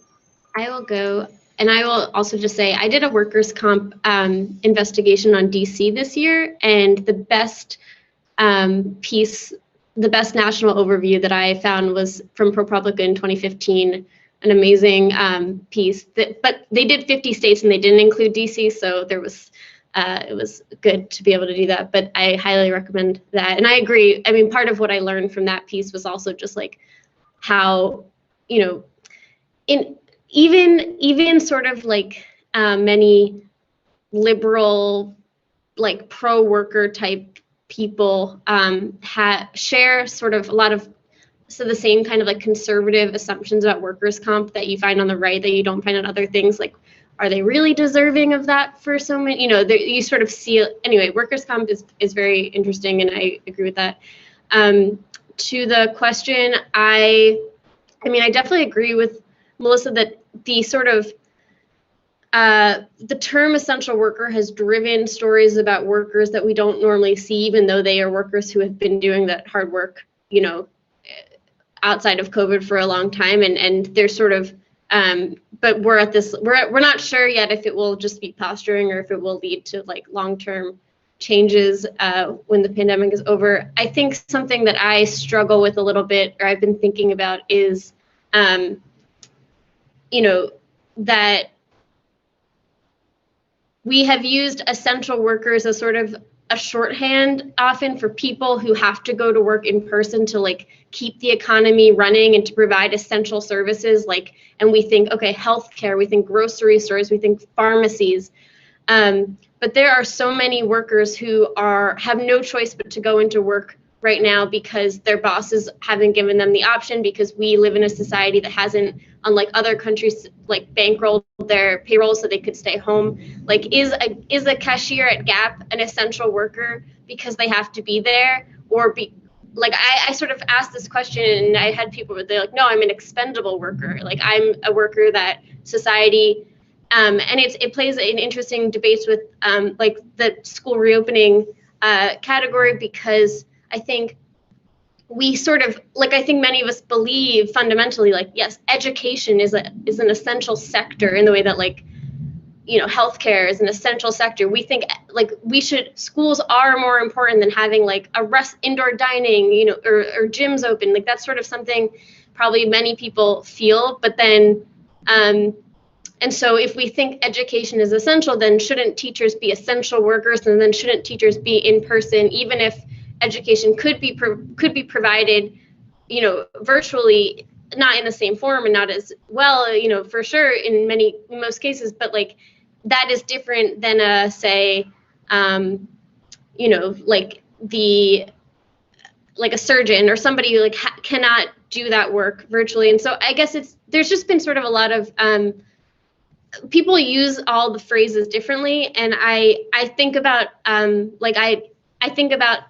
will go, and I will also just say I did a workers' comp investigation on DC this year, and the best the best national overview that I found was from ProPublica in 2015. An amazing piece, but they did 50 states and they didn't include DC, so there was it was good to be able to do that. But I highly recommend that, and I agree. I mean, part of what I learned from that piece was also just like how, in even sort of like many liberal, like pro-worker type people share sort of a lot of the same kind of like conservative assumptions about workers' comp that you find on the right that you don't find on other things. Like, are they really deserving of that for so many? You sort of see it. Anyway, workers' comp is very interesting, and I agree with that. To the question, I mean, I definitely agree with Melissa that the sort of the term essential worker has driven stories about workers that we don't normally see, even though they are workers who have been doing that hard work, outside of COVID for a long time, and they're sort of, but we're not sure yet if it will just be posturing or if it will lead to like long-term changes when the pandemic is over. I think something that I struggle with a little bit, or I've been thinking about, is, that we have used essential workers as sort of a shorthand often for people who have to go to work in person to like keep the economy running and to provide essential services, like, and we think, okay, healthcare, we think grocery stores, we think pharmacies, but there are so many workers who have no choice but to go into work right now because their bosses haven't given them the option, because we live in a society that hasn't unlike other countries, like bankrolled their payroll so they could stay home. Like, is a cashier at Gap an essential worker because they have to be there, or be like, I sort of asked this question, and I had people where they're like, no, I'm an expendable worker. Like, I'm a worker that society, and it plays in interesting debates with like the school reopening category, because I think we sort of, like, I think many of us believe fundamentally, like, yes, education is an essential sector in the way that, like, you know, healthcare is an essential sector. We think like schools are more important than having like indoor dining, you know, or gyms open. Like, that's sort of something probably many people feel. But then, and so if we think education is essential, then shouldn't teachers be essential workers? And then shouldn't teachers be in person, even if education could be provided, you know, virtually, not in the same form and not as well, you know, for sure in most cases, but like, that is different than say, you know, like a surgeon or somebody who like cannot do that work virtually. And so I guess there's just been sort of a lot of people use all the phrases differently, and I think about like I think about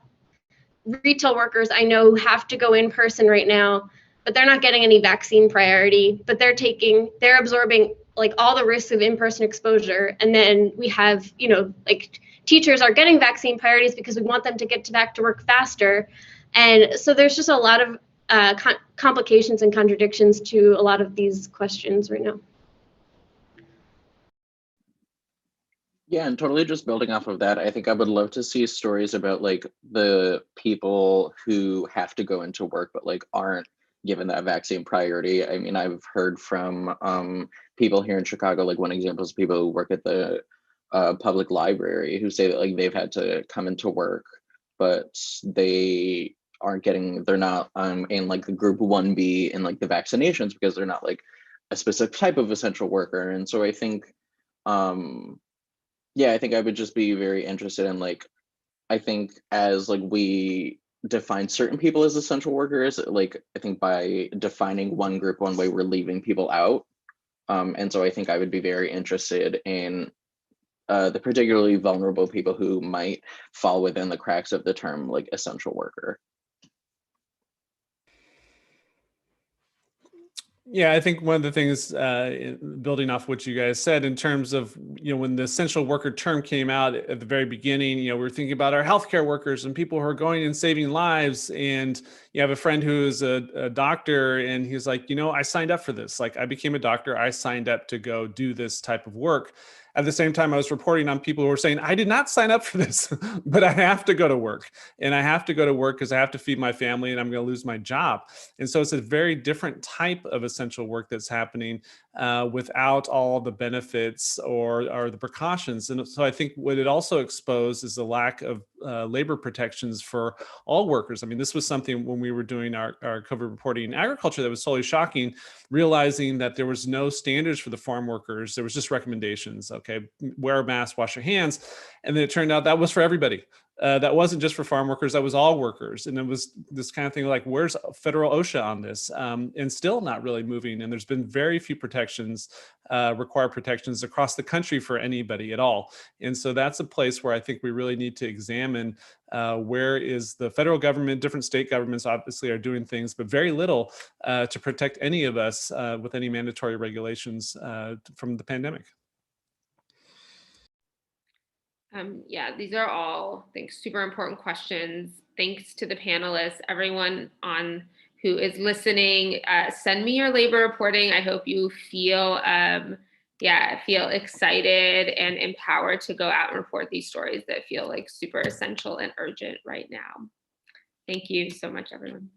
retail workers I know who have to go in person right now, but they're not getting any vaccine priority, but they're absorbing like all the risks of in-person exposure. And then we have, you know, like teachers are getting vaccine priorities because we want them to get back to work faster. And so there's just a lot of complications and contradictions to a lot of these questions right now. Yeah, and totally just building off of that, I think I would love to see stories about like the people who have to go into work but like aren't given that vaccine priority. I mean, I've heard from people here in Chicago, like one example is people who work at the public library who say that like they've had to come into work, but they're not in like the group 1B in like the vaccinations because they're not like a specific type of essential worker. And so I think yeah, I think I would just be very interested in like, I think as like we define certain people as essential workers, like I think by defining one group one way, we're leaving people out. And so I think I would be very interested in the particularly vulnerable people who might fall within the cracks of the term like essential worker. Yeah, I think one of the things, building off what you guys said, in terms of, you know, when the essential worker term came out at the very beginning, you know, we were thinking about our healthcare workers and people who are going and saving lives. And you have a friend who is a doctor, and he's like, you know, I signed up for this. Like, I became a doctor. I signed up to go do this type of work. At the same time, I was reporting on people who were saying, I did not sign up for this, but I have to go to work. And I have to go to work because I have to feed my family and I'm going to lose my job. And so it's a very different type of essential work that's happening without all the benefits or the precautions. And so I think what it also exposed is the lack of labor protections for all workers. I mean, this was something when we were doing our COVID reporting in agriculture that was totally shocking, realizing that there was no standards for the farm workers. There was just recommendations. Okay, wear a mask, wash your hands. And then it turned out that was for everybody. That wasn't just for farm workers, that was all workers. And it was this kind of thing like, where's federal OSHA on this? And still not really moving. And there's been very few protections, required protections across the country for anybody at all. And so that's a place where I think we really need to examine where is the federal government, different state governments obviously are doing things, but very little to protect any of us with any mandatory regulations from the pandemic. Yeah, these are all, I think, super important questions. Thanks to the panelists, everyone on who is listening. Send me your labor reporting. I hope you feel, feel excited and empowered to go out and report these stories that feel like super essential and urgent right now. Thank you so much, everyone.